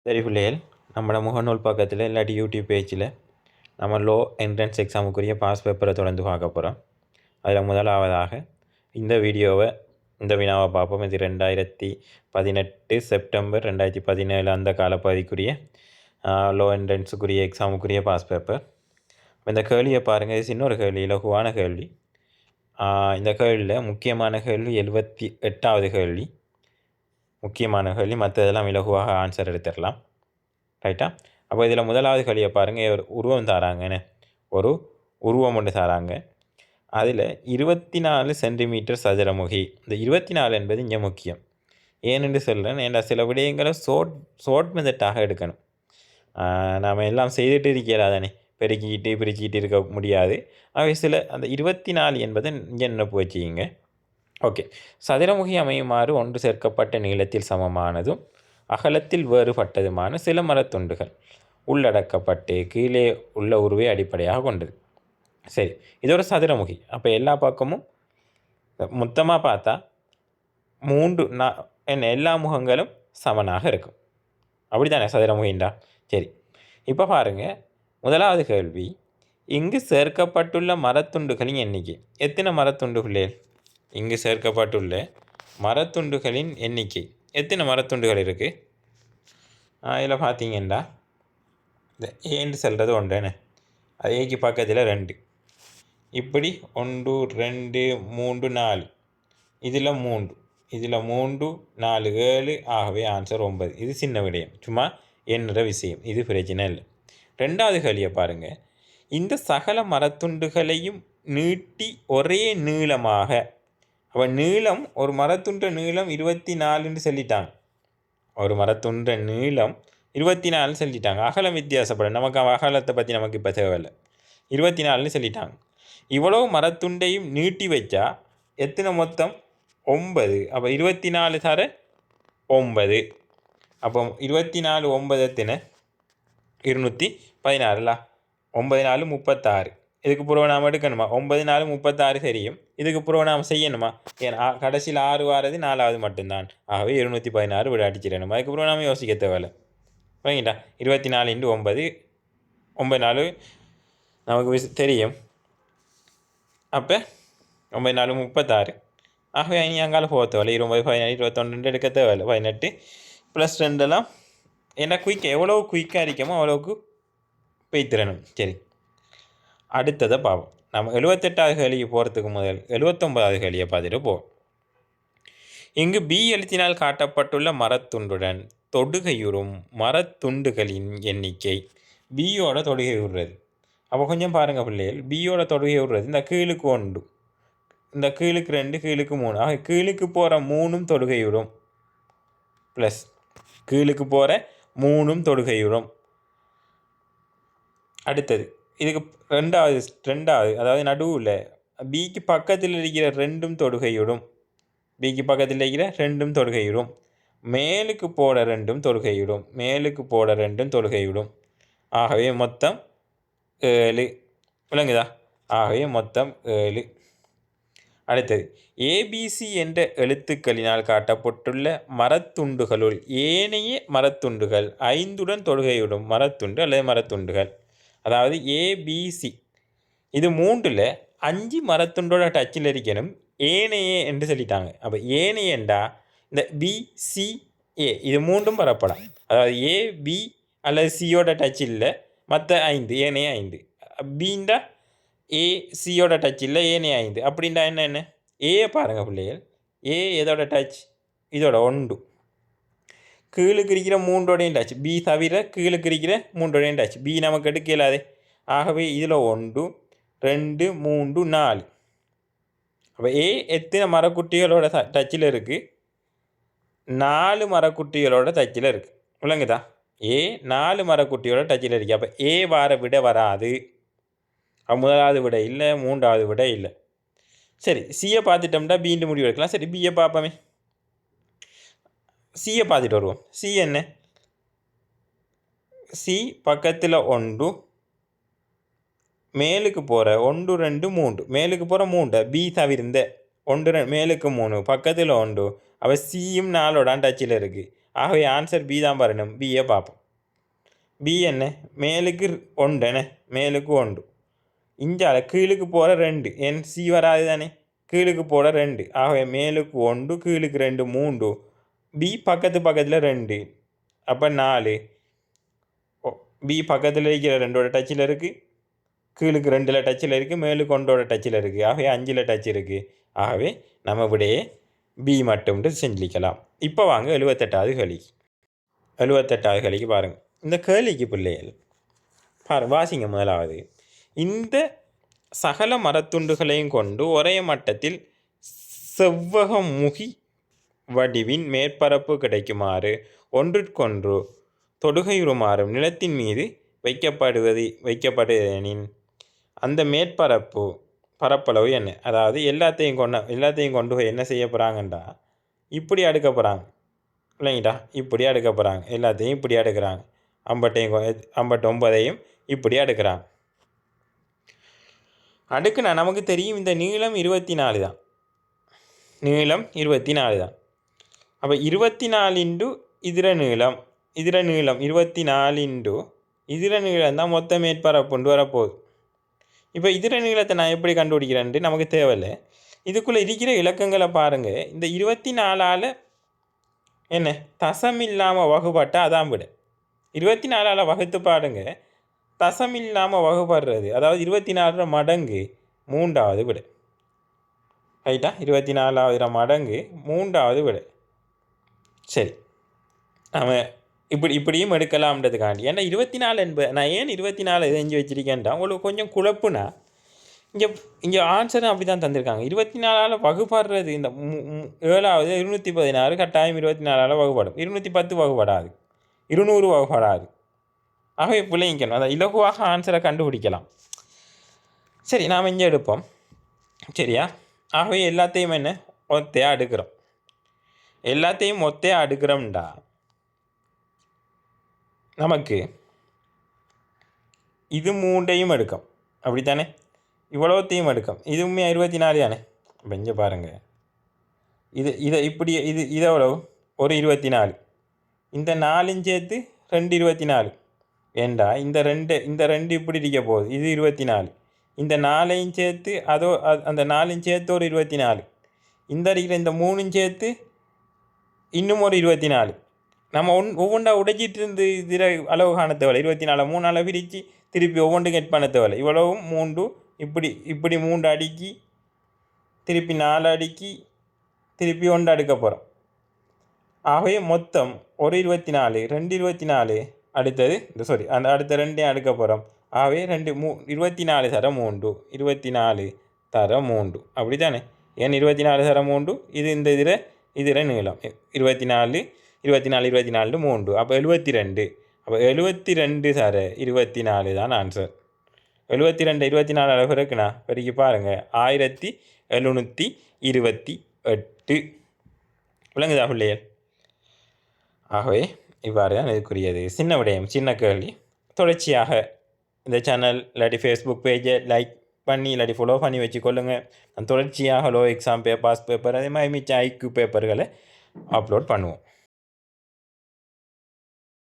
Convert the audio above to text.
சரி பிள்ளைகள், நம்மளோட முகநூல் பக்கத்தில் இல்லாட்டி யூடியூப் பேஜில் நம்ம லோ என்ட்ரன்ஸ் எக்ஸாமுக்குரிய பாஸ் பேப்பரை தொடர்ந்து பார்க்க போகிறோம். அதில் முதலாவதாக இந்த வினாவை பார்ப்போம். இது 2018 செப்டம்பர் 2017 அந்த காலப்பகுதிக்குரிய லோ என்ட்ரன்ஸுக்குரிய எக்ஸாமுக்குரிய பாஸ் பேப்பர். இந்த கேள்வியை பாருங்கள். இது இன்னொரு கேள்வி, இலகுவான கேள்வி. இந்த கேள்வியில் முக்கியமான கேள்வி 78வது கேள்வி, முக்கியமான கேள்வி. மற்றதெல்லாம் இலகுவாக ஆன்சர் எடுத்துடலாம். ரைட்டா? அப்போ இதில் முதலாவது கேள்வியை பாருங்கள். ஒரு உருவம் தாராங்கன்னு, ஒரு உருவம் ஒன்று தாராங்க. அதில் 24 சென்டிமீட்டர் சதுரமுகி. இந்த 24 என்பது இங்கே முக்கியம். ஏனென்று சொல்கிறேன், ஏன்னா சில விடயங்களை ஷோர்ட் மெத்தட்டாக எடுக்கணும். நாம் எல்லாம் செய்துட்டு இருக்கிறாதானே, பெருக்கிட்டு பிரிச்சுக்கிட்டு இருக்க முடியாது. அவை அந்த 24 என்பதை இங்கே நினைப்பு வச்சுக்கிங்க. ஓகே. சதுரமுகி அமையுமாறு ஒன்று சேர்க்கப்பட்ட நீளத்தில் சமமானதும் அகலத்தில் வேறுபட்டதுமான சில மரத்துண்டுகள் உள்ளடக்கப்பட்டு கீழே உள்ள உருவை அடிப்படையாக கொண்டது. சரி, இது ஒரு சதுரமுகி. அப்போ எல்லா பக்கமும் மொத்தமாக பார்த்தா எல்லா முகங்களும் சமனாக இருக்கும். அப்படி தானே சதுரமுகிண்டா? சரி, இப்போ பாருங்கள். முதலாவது கேள்வி, இங்கு சேர்க்கப்பட்டுள்ள மரத்துண்டுகளின் எண்ணிக்கை. எத்தனை மரத்துண்டுகளே? இங்கு சேர்க்கப்பட்டுள்ள மரத்துண்டுகளின் எண்ணிக்கை எத்தனை மரத்துண்டுகள் இருக்குது? இதில் பார்த்தீங்கன்னா இந்த ஏன்னு சொல்கிறது ஒன்றுன்னு, அது ஏக்கு பக்கத்தில் 2, இப்படி 1 2 3 4, இதில் 3, இதில் 3 4 7, ஆகவே ஆன்சர் 9. இது சின்ன விடயம், சும்மா எண்ணுற விஷயம், இது பிரச்சனை இல்லை. ரெண்டாவது கேள்வியை பாருங்கள். இந்த சகல மரத்துண்டுகளையும் நீட்டி ஒரே நீளமாக, அப்போ நீளம், ஒரு மரத்துண்ட நீளம் 24ன்னு சொல்லிட்டாங்க. ஒரு மரத்துண்ட நீளம் 24 சொல்லிட்டாங்க. அகலம் வித்தியாசப்படும், நமக்கு அகலத்தை பற்றி நமக்கு இப்போ தேவையில்லை. 24ன்னு சொல்லிட்டாங்க. இவ்வளவு மரத்துண்டையும் நீட்டி வச்சா எத்தனை மொத்தம்? 9. அப்போ 24 தர 9. அப்போ 24 9 எத்தனை? 216. 9 4 36. இதுக்கு பிறகு நாம் எடுக்கணுமா? 9 4 36 தெரியும். இதுக்கு பிறகு நாம் செய்யணுமா? ஏன்னா கடைசியில் 6 வாரது 4வது மட்டும்தான். ஆகவே 216 விட அடிச்சிடணும். அதுக்கு பிறகு நாம் யோசிக்க தேவையில்லை. வாங்கிட்டா? 24 × 9, 9 4 நமக்கு தெரியும். அப்போ 9 4 36. ஆகவே இனி அங்கால போக தேவையில்லை. 20 17 21 எடுக்க தேவையில்லை. 18 + 2 ஏன்னா எவ்வளோ குயிக்காக இருக்கமோ அவ்வளோக்கு பெய்த்திரணும். சரி, அடுத்ததை பார்ப்போம். நம்ம 78வது கேள்விக்கு போகிறதுக்கு முதல் 79வது கேள்வியை பார்த்துட்டு போவோம். இங்கு பி எழுத்தினால் காட்டப்பட்டுள்ள மரத்துண்டுடன் தொடுகையுறும் மரத்துண்டுகளின் எண்ணிக்கை. பியோட தொடுகையுறுறது. அப்போ கொஞ்சம் பாருங்கள் பிள்ளைகள், பியோட தொடுகையுறுறது இந்த கீழுக்கு 1, இந்த கீழுக்கு 2, கீழுக்கு 3. ஆக கீழுக்கு போகிற 3ம் தொடுகையுறும், ப்ளஸ் கீழுக்கு போகிற 3ம் தொடுகையுறும். அடுத்தது இதுக்கு ரெண்டாவது அதாவது நடுவில் பிக்கு பக்கத்தில் இருக்கிற 2ம் தொடுகையுறும். பிக்கு பக்கத்தில் இருக்கிற 2ம் தொடுகையுறும். மேலுக்கு போட 2ம் தொடுகையுறும். மேலுக்கு போட 2ம் தொடுகையுறும். ஆகவே மொத்தம் 7. விளங்குதா? ஆகவே மொத்தம் 7. அடுத்தது, ஏபிசி என்ற எழுத்துக்களினால் காட்டப்பட்டுள்ள மரத்துண்டுகளுள் ஏனைய மரத்துண்டுகள் 5உடன் தொடுகையுடன் மரத்துண்டு அல்லது மரத்துண்டுகள். அதாவது ஏபிசி இது 3ல் 5 மரத்துண்டோட டச்சில் இருக்கணும். ஏனைய என்று சொல்லிட்டாங்க. அப்போ ஏனையண்டா இந்த பிசிஏ இது 3ம் வரப்படாம். அதாவது ஏபி அல்லது சியோட டச் இல்லை, மற்ற 5 ஏனைய 5. பீண்டா ஏசியோட டச் இல்லை, ஏனைய 5. அப்படின்டா என்ன? ஏ பாருங்கள் பிள்ளைகள், ஏ எதோட டச்? இதோட 1. கீழுக்கு இருக்கிற 3ஓடையும் டச். பி தவிர கீழுக்கு இருக்கிற 3ஓடையும் டச். பி நமக்கு எடுக்க இயலாதே. ஆகவே இதில் 1 2 3 4. அப்போ ஏ எத்தனை மரக்குட்டிகளோட டச்சில் இருக்குது? 4 மரக்குட்டிகளோட டச்சில் இருக்குது. விளங்குதா? ஏ 4 மரக்குட்டியோட டச்சில் இருக்குது. அப்போ ஏ வார விட வராது. முதலாவது விட இல்லை, 3வது விட இல்லை. சரி, சியை பார்த்துட்டோம்னா பீண்டு முடிவு எடுக்கலாம். சரி, பியை பார்ப்போமே. சியை பார்த்துட்டு வருவோம். சி என்ன? சி பக்கத்தில் 1, மேலுக்கு போகிற 1 2 3, மேலுக்கு போகிற 3 பி தவிர்ந்த 1 2 மேலுக்கு 3 பக்கத்தில் 1. அவள் சியும் 4ஓட டச்சில் இருக்குது. ஆகவே ஆன்சர் பி தான் வரணும். பியை பார்ப்போம். பி என்ன? மேலுக்கு ஒன்று என்ன? மேலுக்கு ஒன்று. இஞ்சால கீழுக்கு போகிற 2 என் சி வராது தானே, கீழுக்கு போகிற 2. ஆகவே மேலுக்கு 1 கீழுக்கு 2 3. பி பக்கத்தில் 2 அப்போ 4. பி பக்கத்தில் இருக்கிற 2ஓட டச்சில் இருக்குது, கீழுக்கு 2ல் டச்சில் இருக்குது, மேலுக்கு 1ஓட டச்சில் இருக்குது. ஆகவே 5ல் டச் இருக்குது. ஆகவே நம்ம விடையே பி மட்டும்ட்டு செஞ்சிக்கலாம். இப்போ வாங்க 78வது கேள்வி. 78வது கேள்விக்கு பாருங்கள். இந்த கேள்விக்கு பிள்ளைகள் வாசிங்க. முதலாவது, இந்த சகல மரத்துண்டுகளையும் கொண்டு ஒரே மட்டத்தில் செவ்வகமுகி வடிவின் மேற்பரப்பு கிடைக்குமாறு ஒன்றிற்கொன்று தொடுகையுறுமாறும் நிலத்தின் மீது வைக்கப்படுவதெனின் அந்த பரப்பளவு என்ன? அதாவது எல்லாத்தையும் கொண்டு போய் என்ன செய்ய போகிறாங்கண்டா, இப்படி அடுக்க போகிறாங்க இல்லைங்கடா, இப்படி அடுக்க போகிறாங்க. எல்லாத்தையும் இப்படி அடுக்கிறாங்க. 59ஐயும் இப்படி அடுக்கிறாங்க. அடுக்குனா நமக்கு தெரியும் இந்த நீளம் 24 தான். நீளம் 24 தான். அப்போ 24 இன்டு இதிர நீளம் 24 இன்டு இதிர நீளம் தான் மொத்த மேற்பரப்புண்டு வரப்போகுது. இப்போ இதிர நீளத்தை நான் எப்படி கண்டுபிடிக்கிறேன்ட்டு நமக்கு தேவையில்லை. இதுக்குள்ளே இருக்கிற இலக்கங்களை பாருங்கள். இந்த 24ஆல் என்ன தசம் இல்லாமல் வகுப்பாட்டால் அதான் விட. 24ஆல் வகுத்து பாருங்க, தசம் இல்லாமல் வகுப்படுறது, அதாவது 24 மடங்கு 3வது விட. ரைட்டா? 24 மடங்கு 3வது விட. சரி, நம்ம இப்படியும் எடுக்கலாம்ன்றதுக்காண்டி. ஏன்னா 24 என்பது நான் ஏன் 24 செஞ்சு வச்சிருக்கேன்டா உங்களுக்கு கொஞ்சம் குழப்புனா, இங்கே ஆன்சரும் அப்படி தான் தந்திருக்காங்க. 24ஆல் வகுப்படுறது இந்த 7வது 216 கட்டாயம் 24ஆல் வகுப்படும். 210 வகுப்படாது, 200 வகுப்படாது. ஆகவே பிள்ளைங்கணும் அதை இலகுவாக ஆன்சரை கண்டுபிடிக்கலாம். சரி, நாம் இங்கே எடுப்போம். சரியா? ஆகவே எல்லாத்தையும் என்ன ஒத்தையாக அடுக்கிறோம். எல்லாத்தையும் ஒத்தையாக அடுக்கிறோம்டா நமக்கு இது 3ஐயும் எடுக்கும். அப்படித்தானே? இவ்வளோத்தையும் எடுக்கும். இதுவுமே 24 தானே. இப்போ இங்கே பாருங்கள், இதை இப்படி இது எவ்வளோ? ஒரு 24. இந்த 4 சேர்த்து 2 24. ஏண்டா இந்த ரெண்டு இப்படி இருக்க போகுது. இது 24. இந்த 4ஐயும் சேர்த்து அந்த 4ஐயும் சேர்த்து ஒரு 24. இந்த இருக்கிற இந்த 3 சேர்த்து இன்னும் ஒரு 24. நம்ம ஒவ்வொன்றா உடைச்சிட்டு இருந்து இதில் அளவு காண தேவையில்லை. 24 3 பிரித்து திருப்பி ஒவ்வொன்றும் கெட் பண்ண தேவையில்லை. இவ்வளவும் 3 இப்படி 3 அடுக்கி திருப்பி 4 அடுக்கி திருப்பி 1 அடுக்க போகிறோம். ஆகவே மொத்தம் ஒரு 24, 2 24, அடுத்தது அந்த அடுத்த 2ஐயும் அடுக்க போகிறோம். ஆகவே 24 தர 3, 24 தர 3. அப்படி தானே? ஏன் 24 தர 3? இது இந்த இதில் நீளம் 24 24 24 3. அப்போ 72. அப்போ 72 தர 24 தான் ஆன்சர். 72 24 அளவு இருக்குண்ணா, பெருக்கி பாருங்கள், 1728. விளங்குதா பிள்ளைகள்? ஆகவே இவ்வாறு தான் இதுக்குரியது. சின்ன விடயம், சின்ன கேள்வி. தொடர்ச்சியாக இந்த சேனல் இல்லாட்டி ஃபேஸ்புக் பேஜை லைக் பண்ணி இல்லாட்டி ஃபாலோ பண்ணி வச்சுக்கொள்ளுங்கள். தொடர்ச்சியாக லோ எக்ஸாம் பேப்பர்ஸ் பேப்பர் அதே மாதிரி மிச்ச ஐக்கு பேப்பர்களை அப்லோட் பண்ணுவோம்.